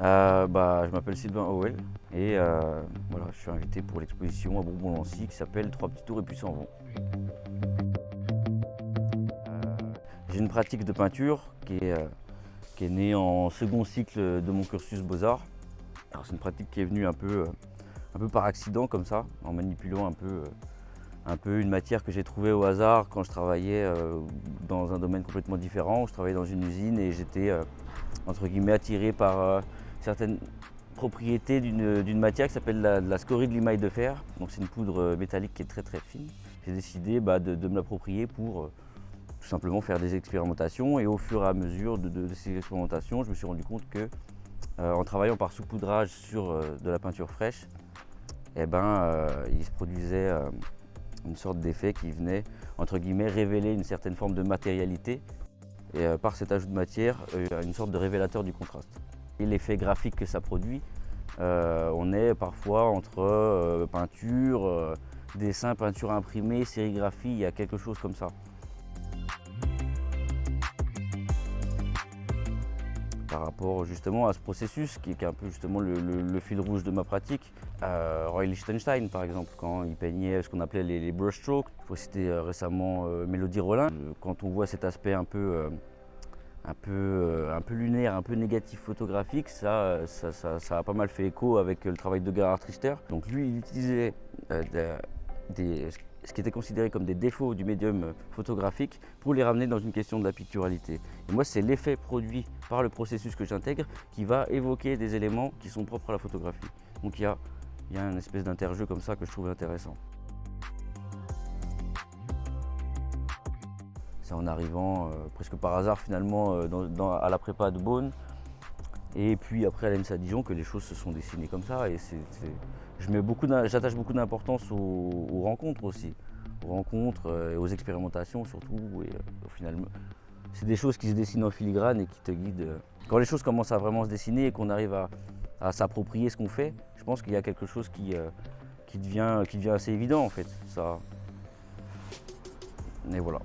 Je m'appelle Sylvain Howell et voilà, je suis invité pour l'exposition à Bourbon-Lancy qui s'appelle 3 petits tours et puis s'en vont. J'ai une pratique de peinture qui est née en second cycle de mon cursus Beaux-Arts. Alors c'est une pratique qui est venue un peu par accident comme ça, en manipulant un peu une matière que j'ai trouvée au hasard quand je travaillais dans un domaine complètement différent. Je travaillais dans une usine et j'étais entre guillemets attiré par certaines propriétés d'une matière qui s'appelle la scorie de limaille de fer. Donc c'est une poudre métallique qui est très très fine. J'ai décidé de me l'approprier pour tout simplement faire des expérimentations, et au fur et à mesure de ces expérimentations, je me suis rendu compte que en travaillant par saupoudrage sur de la peinture fraîche, il se produisait une sorte d'effet qui venait entre guillemets révéler une certaine forme de matérialité, et par cet ajout de matière, une sorte de révélateur du contraste. Et l'effet graphique que ça produit, on est parfois entre peinture, dessin, peinture imprimée, sérigraphie, il y a quelque chose comme ça. Par rapport justement à ce processus qui est un peu justement le fil rouge de ma pratique. Roy Lichtenstein par exemple, quand il peignait ce qu'on appelait les brushstrokes, il faut citer récemment Mélodie Rollin. Quand on voit cet aspect un peu lunaire, un peu négatif photographique, ça a pas mal fait écho avec le travail de Gerhard Richter. Donc lui, il utilisait ce qui était considéré comme des défauts du médium photographique pour les ramener dans une question de la picturalité. Et moi, c'est l'effet produit par le processus que j'intègre qui va évoquer des éléments qui sont propres à la photographie. Donc il y a une espèce d'interjeu comme ça que je trouve intéressant. C'est en arrivant presque par hasard finalement à la prépa de Beaune, et puis après à l'ENSA Dijon, que les choses se sont dessinées comme ça. Et j'attache beaucoup d'importance aux rencontres aussi, aux rencontres et aux expérimentations surtout. Et au final, c'est des choses qui se dessinent en filigrane et qui te guident. Quand les choses commencent à vraiment se dessiner et qu'on arrive à s'approprier ce qu'on fait, je pense qu'il y a quelque chose qui devient assez évident en fait. Ça. Et voilà.